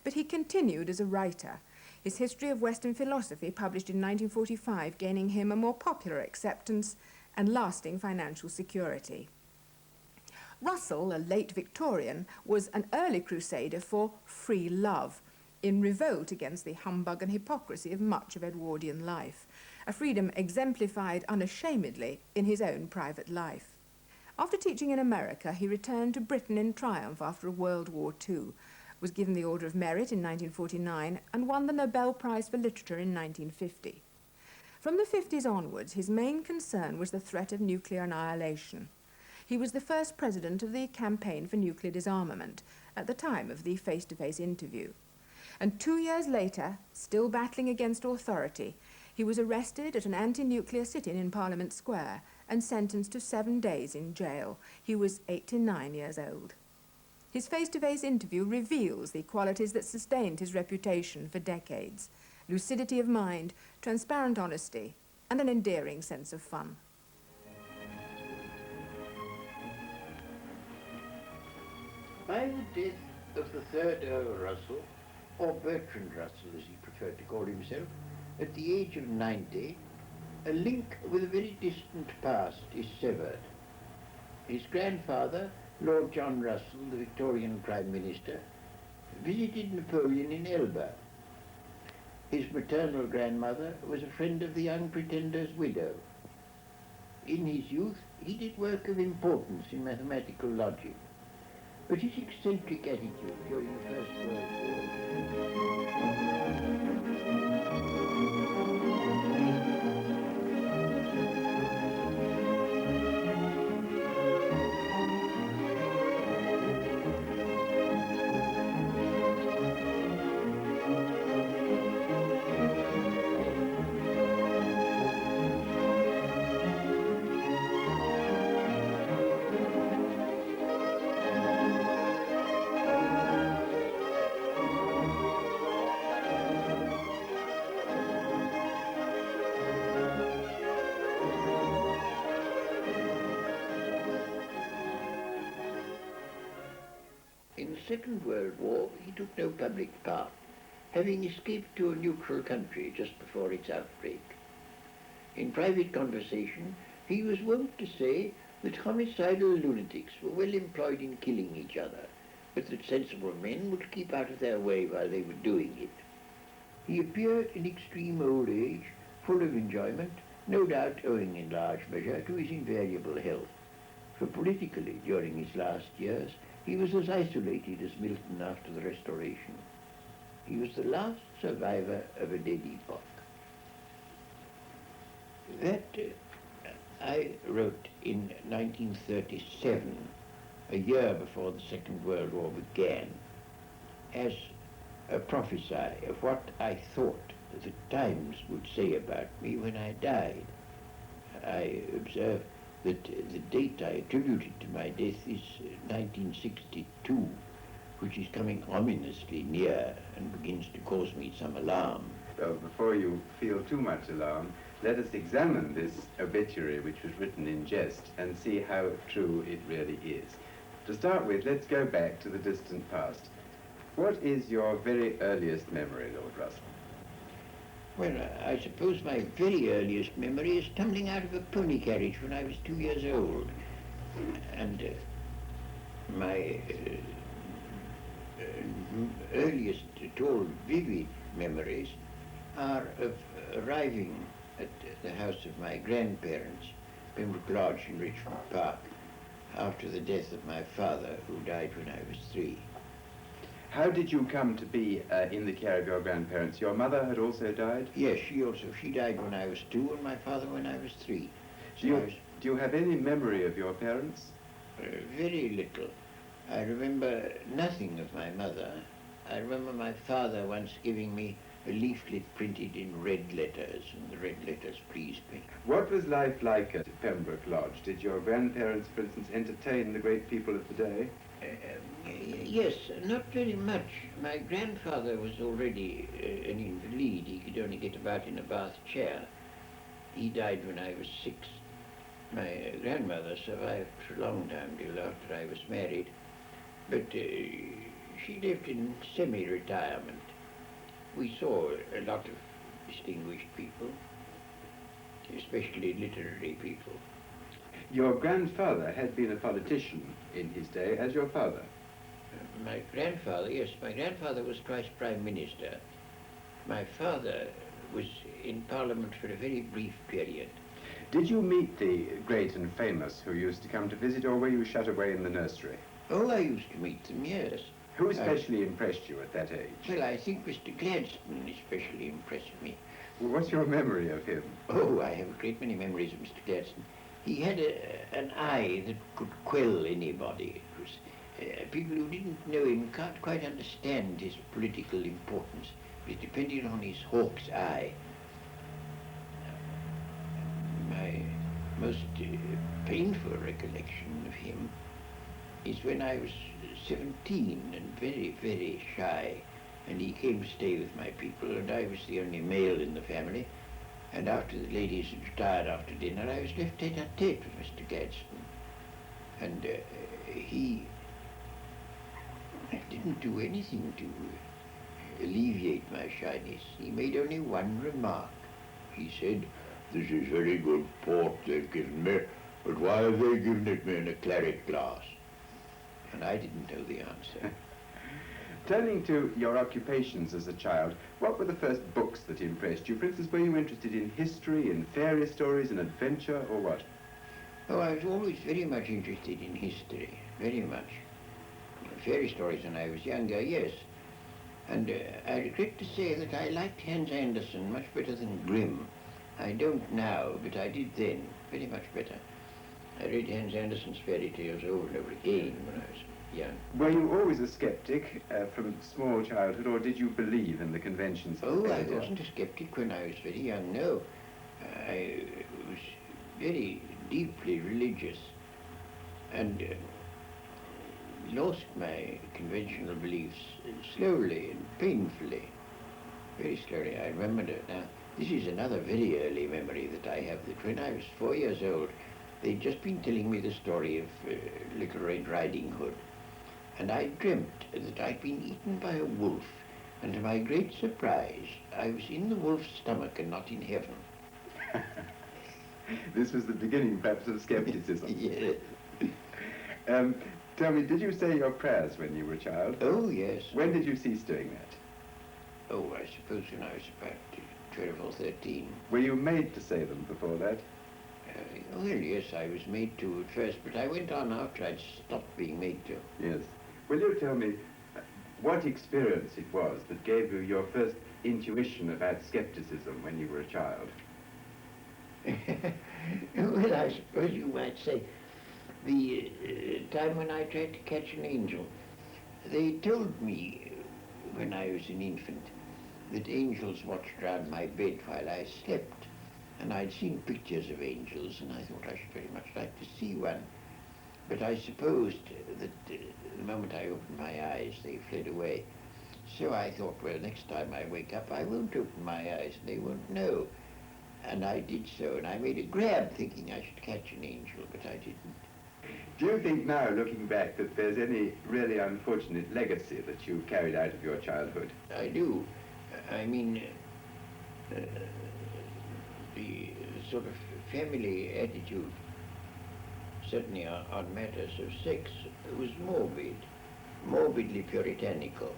but he continued as a writer. His History of Western Philosophy, published in 1945, gaining him a more popular acceptance and lasting financial security. Russell, a late Victorian, was an early crusader for free love, in revolt against the humbug and hypocrisy of much of Edwardian life, a freedom exemplified unashamedly in his own private life. After teaching in America, he returned to Britain in triumph after World War II, was given the Order of Merit in 1949, and won the Nobel Prize for Literature in 1950. From the 50s onwards, his main concern was the threat of nuclear annihilation. He was the first president of the Campaign for Nuclear Disarmament at the time of the face-to-face interview. And 2 years later, still battling against authority, he was arrested at an anti-nuclear sit-in in Parliament Square and sentenced to 7 days in jail. He was 89 years old. His face-to-face interview reveals the qualities that sustained his reputation for decades: lucidity of mind, transparent honesty, and an endearing sense of fun. By the death of the third Earl Russell, or Bertrand Russell as he preferred to call himself, at the age of 90, a link with a very distant past is severed. His grandfather, Lord John Russell, the Victorian Prime Minister, visited Napoleon in Elba. His maternal grandmother was a friend of the young Pretender's widow. In his youth, he did work of importance in mathematical logic, but his eccentric attitude during the First World War In the Second World War, he took no public part, having escaped to a neutral country just before its outbreak. In private conversation, he was wont to say that homicidal lunatics were well employed in killing each other, but that sensible men would keep out of their way while they were doing it. He appeared in extreme old age, full of enjoyment, no doubt owing in large measure to his invariable health, for politically, during his last years, he was as isolated as Milton after the Restoration. He was the last survivor of a dead epoch. That I wrote in 1937, a year before the Second World War began, as a prophecy of what I thought the Times would say about me when I died. I observe that the date I attributed to my death is 1962, which is coming ominously near and begins to cause me some alarm. Well, before you feel too much alarm, let us examine this obituary which was written in jest and see how true it really is. To start with, let's go back to the distant past. What is your very earliest memory, Lord Russell? Well, I suppose my very earliest memory is tumbling out of a pony carriage when I was 2 years old. And my earliest at all vivid memories are of arriving at the house of my grandparents, Pembroke Lodge in Richmond Park, after the death of my father, who died when I was 3. How did you come to be in the care of your grandparents? Your mother had also died? Yes, she died when I was 2 and my father when I was 3. So Do you have any memory of your parents? Very little. I remember nothing of my mother. I remember my father once giving me a leaflet printed in red letters, and the red letters pleased me. What was life like at Pembroke Lodge? Did your grandparents, for instance, entertain the great people of the day? Yes, not very much. My grandfather was already an invalid. He could only get about in a bath chair. He died when I was 6. My grandmother survived for a long time till after I was married, but she lived in semi-retirement. We saw a lot of distinguished people, especially literary people. Your grandfather had been a politician in his day, as your father. My grandfather, yes, my grandfather was twice Prime Minister. My father was in Parliament for a very brief period. Did you meet the great and famous who used to come to visit, or were you shut away in the nursery? Oh, I used to meet them, yes. Who especially impressed you at that age? Well, I think Mr. Gladstone especially impressed me. What's your memory of him? Oh, I have a great many memories of Mr. Gladstone. He had an eye that could quell anybody. It was, people who didn't know him can't quite understand his political importance. It depended on his hawk's eye. My most painful recollection of him is when I was 17 and very, very shy, and he came to stay with my people, and I was the only male in the family, and after the ladies had retired after dinner, I was left tete-a-tete with Mr. Gladstone, and he didn't do anything to alleviate my shyness. He made only one remark. He said, "This is very good port they've given me, but why have they given it me in a claret glass?" And I didn't know the answer. Turning to your occupations as a child, what were the first books that impressed you? For instance, were you interested in history, in fairy stories, in adventure, or what? Oh, I was always very much interested in history, very much. Fairy stories when I was younger, yes. And I regret to say that I liked Hans Andersen much better than Grimm. I don't now, but I did then, very much better. I read Hans Andersen's fairy tales over and over again when I was young. Were you always a skeptic from small childhood, or did you believe in the conventions of Oh, the I fairy tale? wasn't a skeptic when I was very young, no. I was very deeply religious and lost my conventional beliefs slowly and painfully, very slowly. I remember it now. This is another very early memory that I have, that when I was 4 years old, they'd just been telling me the story of Little Red Riding Hood, and I dreamt that I'd been eaten by a wolf, and to my great surprise, I was in the wolf's stomach and not in heaven. This was the beginning, perhaps, of skepticism. Yes. Tell me, did you say your prayers when you were a child? Oh, yes. When did you cease doing that? Oh, I suppose when I was about 12 or 13. Were you made to say them before that? Well, yes, I was made to at first, but I went on after I'd stopped being made to. Yes. Will you tell me what experience it was that gave you your first intuition about skepticism when you were a child? Well, I suppose you might say the time when I tried to catch an angel. They told me when I was an infant that angels watched round my bed while I slept, and I'd seen pictures of angels, and I thought I should very much like to see one. But I supposed that the moment I opened my eyes, they fled away. So I thought, well, next time I wake up, I won't open my eyes, and they won't know. And I did so, and I made a grab thinking I should catch an angel, but I didn't. Do you think now, looking back, that there's any really unfortunate legacy that you carried out of your childhood? I do. I mean, the sort of family attitude, certainly on matters of sex, was morbidly puritanical.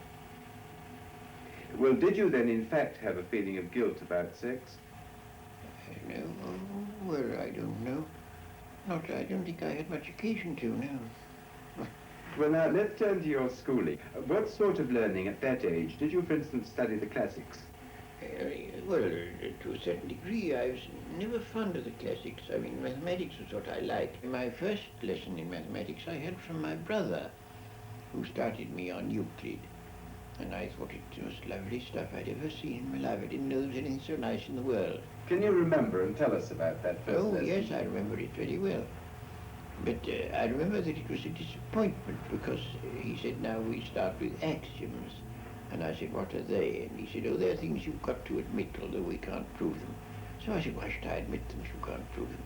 Well, did you then, in fact, have a feeling of guilt about sex? No, well, I don't know. I don't think I had much occasion to, no. Well, now, let's turn to your schooling. What sort of learning at that age? Did you, for instance, study the classics? Well, to a certain degree, I was never fond of the classics. I mean, mathematics was what I liked. My first lesson in mathematics I had from my brother, who started me on Euclid. And I thought it was the most lovely stuff I'd ever seen in my life. I didn't know there was anything so nice in the world. Can you remember and tell us about that first lesson? Yes, I remember it very well. But I remember that it was a disappointment because he said, now we start with axioms. And I said, what are they? And he said, oh, they're things you've got to admit, although we can't prove them. So I said, why should I admit them if you can't prove them?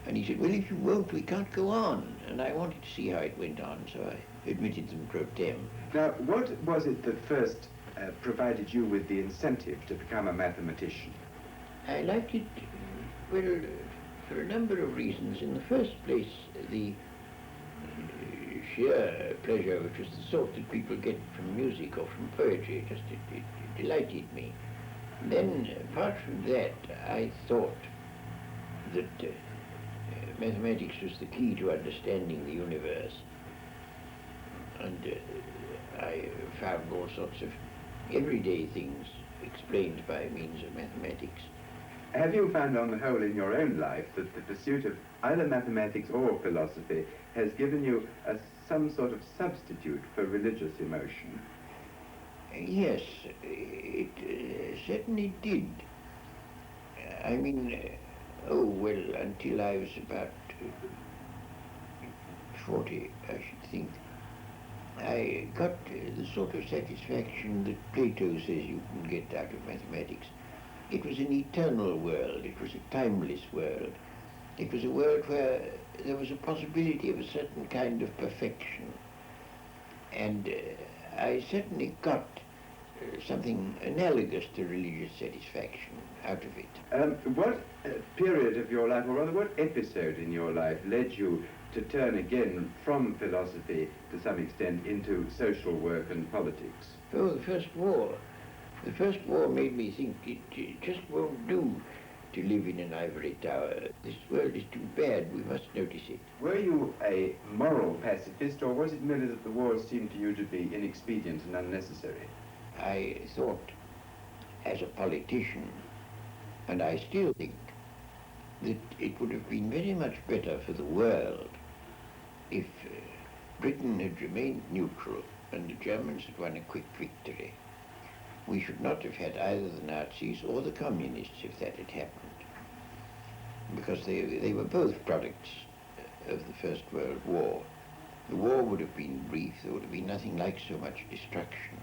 And he said, well, if you won't, we can't go on. And I wanted to see how it went on, so I admitted them pro tem. Now, what was it that first provided you with the incentive to become a mathematician? I liked it, well, for a number of reasons. In the first place, the sheer pleasure, which was the sort that people get from music or from poetry, it delighted me. Then, apart from that, I thought that mathematics was the key to understanding the universe. And I found all sorts of everyday things explained by means of mathematics. Have you found on the whole in your own life that the pursuit of either mathematics or philosophy has given you some sort of substitute for religious emotion? Yes, it certainly did. I mean, oh, well, until I was about 40, I should think, I got the sort of satisfaction that Plato says you can get out of mathematics. It was an eternal world, it was a timeless world. It was a world where there was a possibility of a certain kind of perfection. And I certainly got something analogous to religious satisfaction out of it. What period of your life, or rather what episode in your life, led you to turn again from philosophy to some extent into social work and politics? Oh, the First War. The First War made me think it just won't do to live in an ivory tower. This world is too bad, we must notice it. Were you a moral pacifist, or was it merely that the war seemed to you to be inexpedient and unnecessary? I thought, as a politician, and I still think, that it would have been very much better for the world if Britain had remained neutral and the Germans had won a quick victory. We should not have had either the Nazis or the communists if that had happened, because they were both products of the First World War. The war would have been brief, there would have been nothing like so much destruction.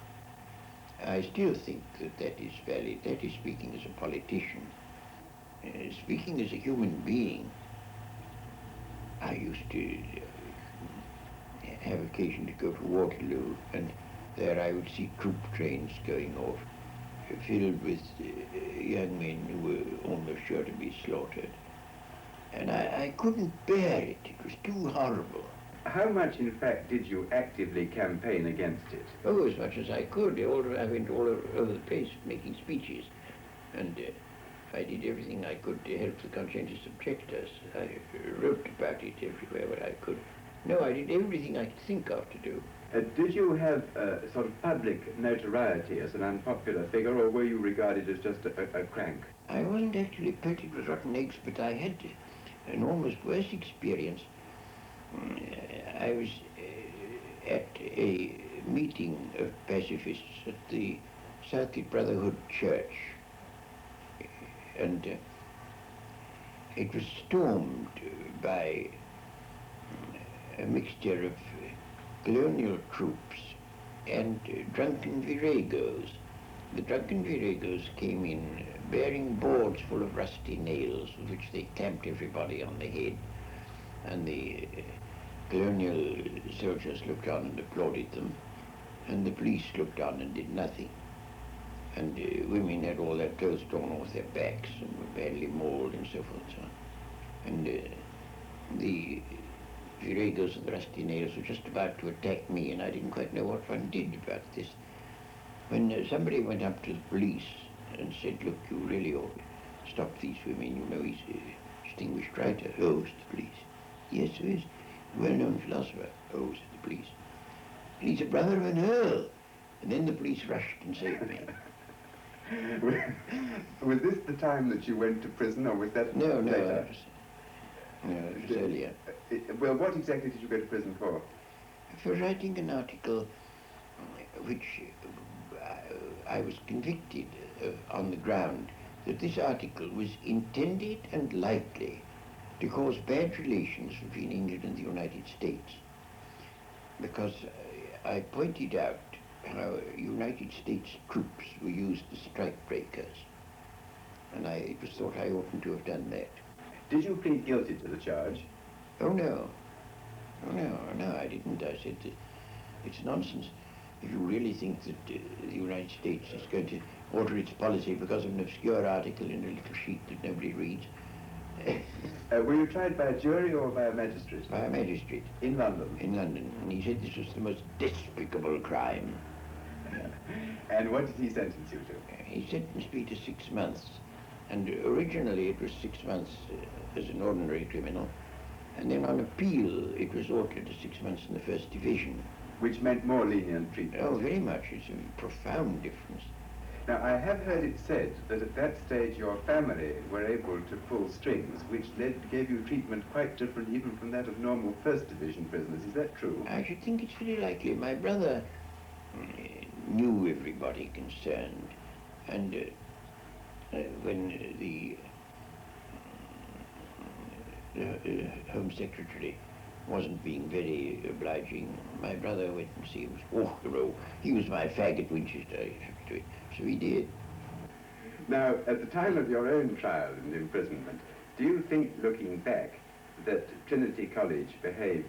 I still think that that is valid. That is speaking as a politician. Speaking as a human being, I used to have occasion to go to Waterloo, and there I would see troop trains going off, filled with young men who were almost sure to be slaughtered. And I couldn't bear it. It was too horrible. How much, in fact, did you actively campaign against it? Oh, as much as I could. I went all over the place making speeches, and I did everything I could to help the conscientious objectors. I wrote about it everywhere where I could. No, I did everything I could think of to do. Did you have sort of public notoriety as an unpopular figure, or were you regarded as just a crank? I wasn't actually petted with rotten eggs, but I had an almost worse experience. I was at a meeting of pacifists at the Southgate Brotherhood Church, and it was stormed by a mixture of colonial troops and drunken viragos. The drunken viragos came in bearing boards full of rusty nails with which they clamped everybody on the head, and the colonial soldiers looked on and applauded them, and the police looked on and did nothing. And women had all their clothes torn off their backs and were badly mauled and so forth and so on. And the viragos and the rusty nails were just about to attack me, and I didn't quite know what one did about this, when somebody went up to the police and said, look, you really ought to stop these women. You know, he's a distinguished writer. Oh, said the police. Yes, he is a well-known philosopher. Oh, said the police. And he's a brother of an earl. And then the police rushed and saved me. Was this the time that you went to prison, or was that No, later? it was earlier. Well, what exactly did you go to prison for? For writing an article which I was convicted on the ground that this article was intended and likely to cause bad relations between England and the United States, because I pointed out how United States troops were used as strike breakers, and it was thought I oughtn't to have done that. Did you plead guilty to the charge? Oh no. Oh no, I didn't. I said that it's nonsense. If you really think that the United States is going to alter its policy because of an obscure article in a little sheet that nobody reads, Were you tried by a jury or by a magistrate? by a magistrate In London? in London, and he said this was the most despicable crime. And what did he sentence you to? He sentenced me to 6 months, and originally it was 6 months as an ordinary criminal, and then on appeal it was altered to 6 months in the first division. Which meant more lenient treatment. Oh, very much. It's a profound difference. Now, I have heard it said that at that stage your family were able to pull strings, which gave you treatment quite different even from that of normal First Division prisoners. Is that true? I should think it's very likely. My brother knew everybody concerned, and when the Home Secretary wasn't being very obliging, my brother went and see him. Oh, hero, he was my fag at Winchester, so he did. Now, at the time of your own trial and imprisonment, do you think, looking back, that Trinity College behaved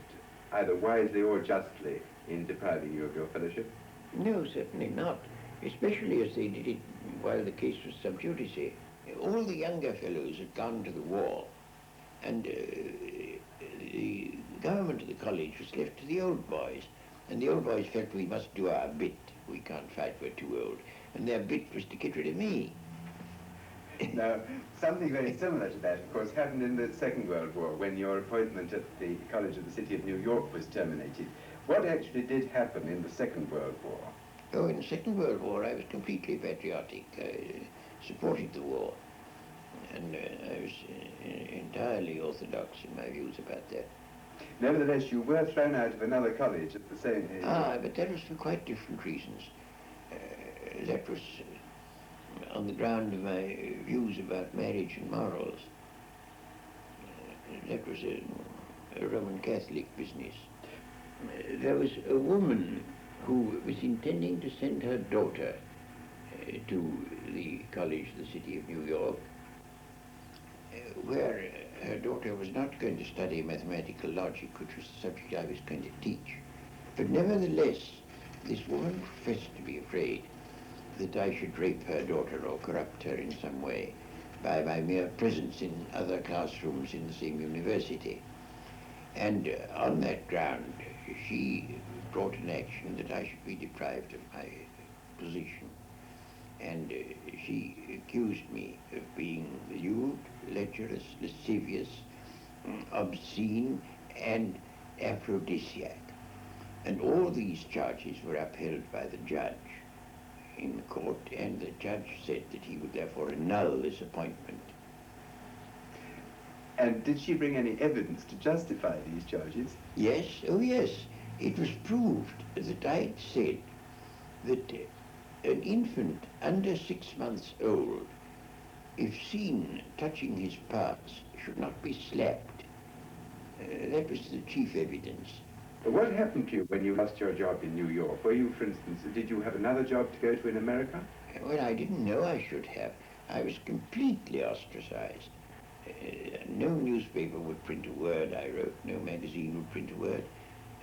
either wisely or justly in depriving you of your fellowship? No, certainly not, especially as they did it while the case was sub judice. All the younger fellows had gone to the war, and the government of the college was left to the old boys, and the old boys felt we must do our bit. We can't fight, we're too old. And their bit was to get rid of me. Now, something very similar to that, of course, happened in the Second World War when your appointment at the College of the City of New York was terminated. What actually did happen in the Second World War? Oh, in the Second World War, I was completely patriotic. I supported the war, and I was entirely orthodox in my views about that. Nevertheless, you were thrown out of another college at the same age. Ah, but that was for quite different reasons. That was on the ground of my views about marriage and morals. That was a Roman Catholic business. There was a woman who was intending to send her daughter to the College of the City of New York, where her daughter was not going to study mathematical logic, which was the subject I was going to teach. But nevertheless, this woman professed to be afraid that I should rape her daughter or corrupt her in some way by my mere presence in other classrooms in the same university. And on that ground, she brought an action that I should be deprived of my position. And she accused me of being lewd, lecherous, lascivious, obscene, and aphrodisiac. And all these charges were upheld by the judge in the court, and the judge said that he would therefore annul this appointment. And did she bring any evidence to justify these charges? Yes, oh yes, it was proved that I had said that an infant under 6 months old, if seen touching his parts, should not be slapped. That was the chief evidence. But what happened to you when you lost your job in New York? Were you, for instance, did you have another job to go to in America? Well, I didn't know I should have. I was completely ostracized. No newspaper would print a word I wrote, no magazine would print a word,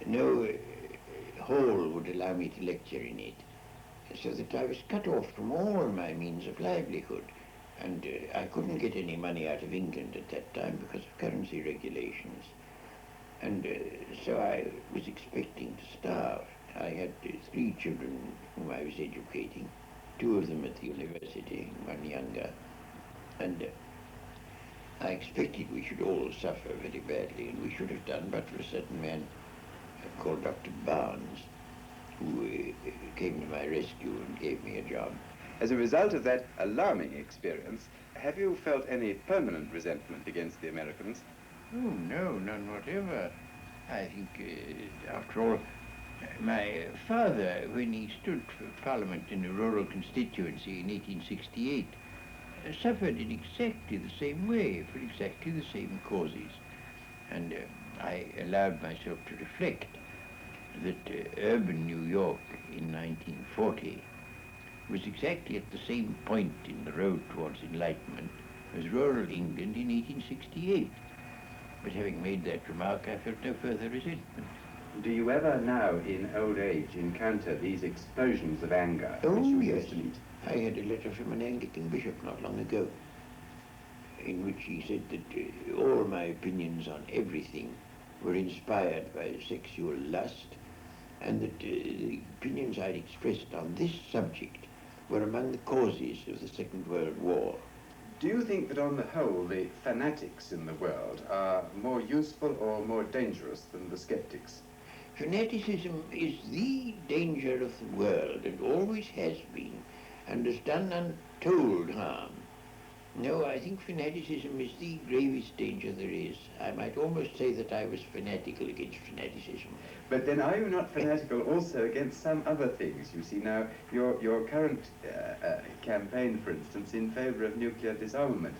no hall would allow me to lecture in it, so that I was cut off from all my means of livelihood, and I couldn't get any money out of England at that time because of currency regulations. And so I was expecting to starve. I had 3 children whom I was educating, 2 of them at the university, 1 younger, and I expected we should all suffer very badly, and we should have done but for a certain man called Dr. Barnes, who came to my rescue and gave me a job. As a result of that alarming experience, have you felt any permanent resentment against the Americans? Oh, no, none whatever. I think, after all, my father, when he stood for Parliament in a rural constituency in 1868, suffered in exactly the same way, for exactly the same causes. And I allowed myself to reflect that urban New York in 1940 was exactly at the same point in the road towards enlightenment as rural England in 1868. But having made that remark, I felt no further resentment. Do you ever now, in old age, encounter these explosions of anger which Oh, you yes. used to meet? I had a letter from an Anglican bishop not long ago, in which he said that all my opinions on everything were inspired by sexual lust, and that the opinions I'd expressed on this subject were among the causes of the Second World War. Do you think that on the whole the fanatics in the world are more useful or more dangerous than the skeptics? Fanaticism is the danger of the world and always has been, and has done untold harm. No, I think fanaticism is the gravest danger there is. I might almost say that I was fanatical against fanaticism. But then are you not fanatical also against some other things? You see now, your current campaign, for instance, in favour of nuclear disarmament,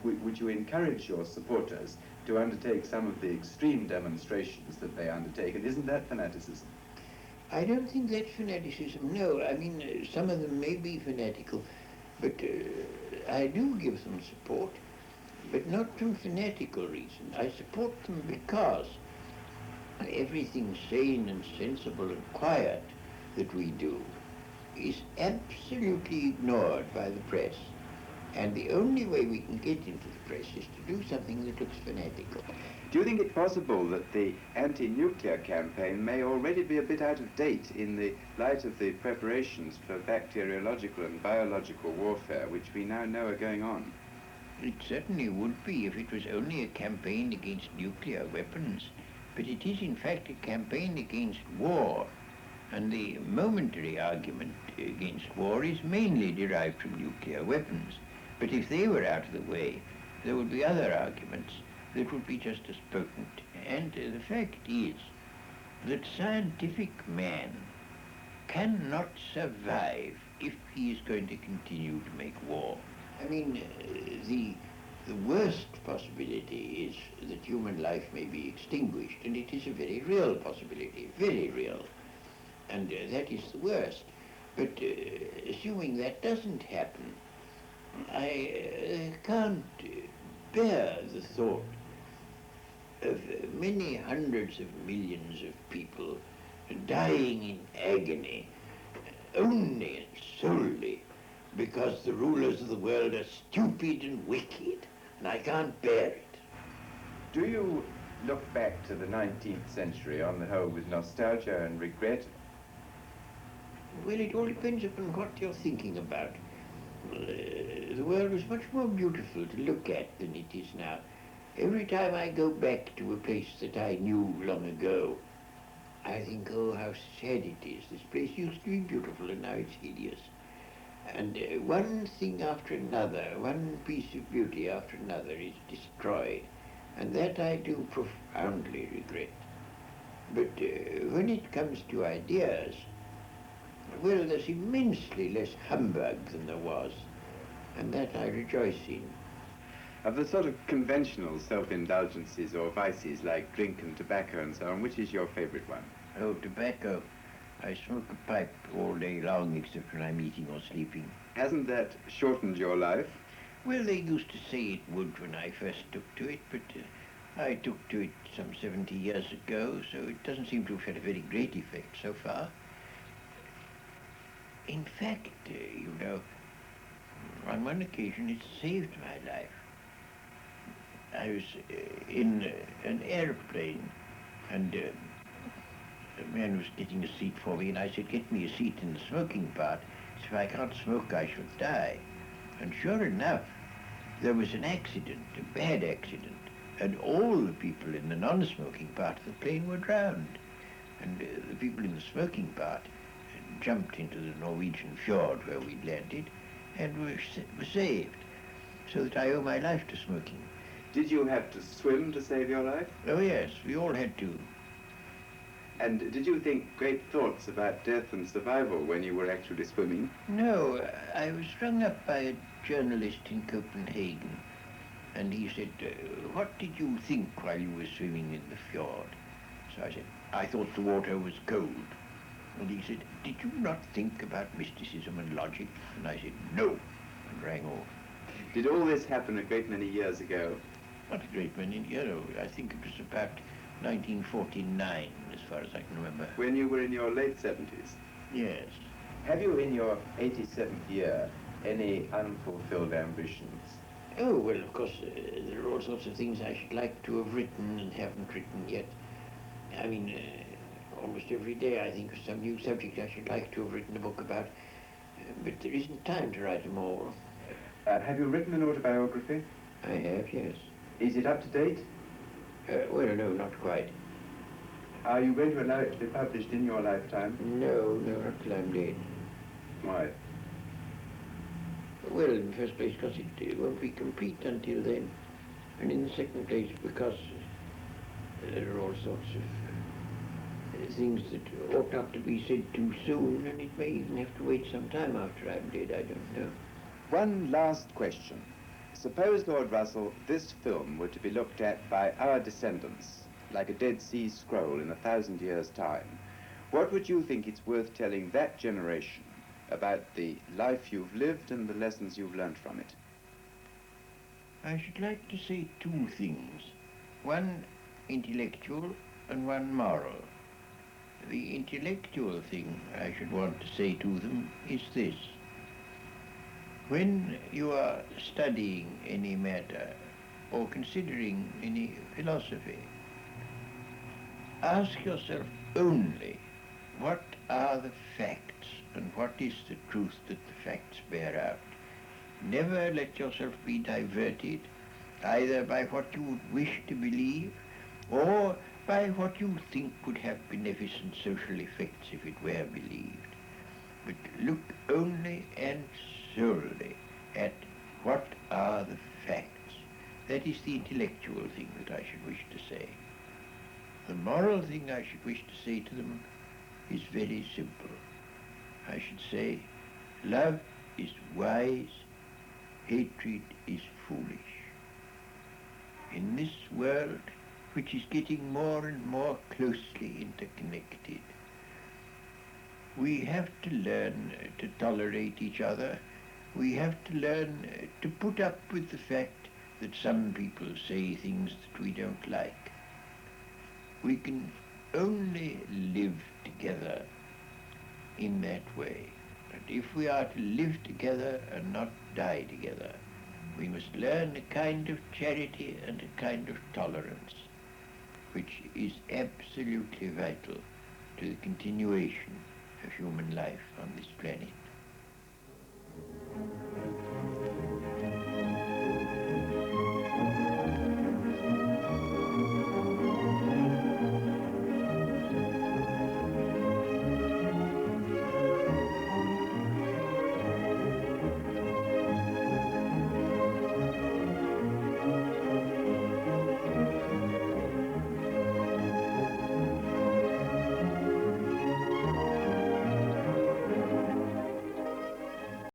would you encourage your supporters to undertake some of the extreme demonstrations that they undertake, and isn't that fanaticism? I don't think that's fanaticism, no. I mean, some of them may be fanatical, but I do give them support, but not from fanatical reasons. I support them because everything sane and sensible and quiet that we do is absolutely ignored by the press. And the only way we can get into the press is to do something that looks fanatical. Do you think it possible that the anti-nuclear campaign may already be a bit out of date in the light of the preparations for bacteriological and biological warfare which we now know are going on? It certainly would be if it was only a campaign against nuclear weapons. But it is in fact a campaign against war. And the momentary argument against war is mainly derived from nuclear weapons. But if they were out of the way, there would be other arguments that would be just as potent. And the fact is that scientific man cannot survive if he is going to continue to make war. I mean, the worst possibility is that human life may be extinguished, and it is a very real possibility, very real. And that is the worst. But assuming that doesn't happen, I can't bear the thought of many hundreds of millions of people dying in agony only and solely because the rulers of the world are stupid and wicked, and I can't bear it. Do you look back to the 19th century on the whole with nostalgia and regret? Well, it all depends upon what you're thinking about. The world was much more beautiful to look at than it is now. Every time I go back to a place that I knew long ago, I think, oh, how sad it is. This place used to be beautiful and now it's hideous. And one thing after another, one piece of beauty after another is destroyed. And that I do profoundly regret. But when it comes to ideas, well, there's immensely less humbug than there was, and that I rejoice in. Of the sort of conventional self-indulgences or vices like drink and tobacco and so on, which is your favourite one? Oh, tobacco. I smoke a pipe all day long except when I'm eating or sleeping. Hasn't that shortened your life? Well, they used to say it would when I first took to it, but I took to it some 70 years ago, so it doesn't seem to have had a very great effect so far. In fact, you know, on one occasion it saved my life. I was in an airplane, and a man was getting a seat for me, and I said, get me a seat in the smoking part. So if I can't smoke, I shall die. And sure enough, there was an accident, a bad accident, and all the people in the non-smoking part of the plane were drowned. And the people in the smoking part jumped into the Norwegian fjord where we'd landed and were saved, so that I owe my life to smoking. Did you have to swim to save your life? Oh yes, we all had to. And did you think great thoughts about death and survival when you were actually swimming? No, I was rung up by a journalist in Copenhagen, and he said, what did you think while you were swimming in the fjord? So I said, I thought the water was cold. And he said, did you not think about mysticism and logic? And I said, no, and rang off. Did all this happen a great many years ago? Not a great many, I think it was about 1949, as far as I can remember. When you were in your late 70s? Yes. Have you in your 87th year any unfulfilled ambitions? Oh, well, of course, there are all sorts of things I should like to have written and haven't written yet. I mean, almost every day I think of some new subject I should like to have written a book about, but there isn't time to write them all. Have you written an autobiography? I have, yes. Is it up to date? Well, no, not quite. Are you going to allow it to be published in your lifetime? No, not till I'm dead. Why? Well, in the first place, because it won't be complete until then. And in the second place, because there are all sorts of things that ought not to be said too soon, and it may even have to wait some time after I'm dead, I don't know. One last question. Suppose, Lord Russell, this film were to be looked at by our descendants, like a Dead Sea Scroll in 1,000 years' time. What would you think it's worth telling that generation about the life you've lived and the lessons you've learned from it? I should like to say two things. One intellectual and one moral. The intellectual thing I should want to say to them is this. When you are studying any matter or considering any philosophy, ask yourself only what are the facts and what is the truth that the facts bear out. Never let yourself be diverted either by what you would wish to believe or by what you think would have beneficent social effects if it were believed. But look only and solely at what are the facts. That is the intellectual thing that I should wish to say. The moral thing I should wish to say to them is very simple. I should say, love is wise, hatred is foolish. In this world, which is getting more and more closely interconnected, we have to learn to tolerate each other. We have to learn to put up with the fact that some people say things that we don't like. We can only live together in that way. But if we are to live together and not die together, we must learn a kind of charity and a kind of tolerance, which is absolutely vital to the continuation of human life on this planet.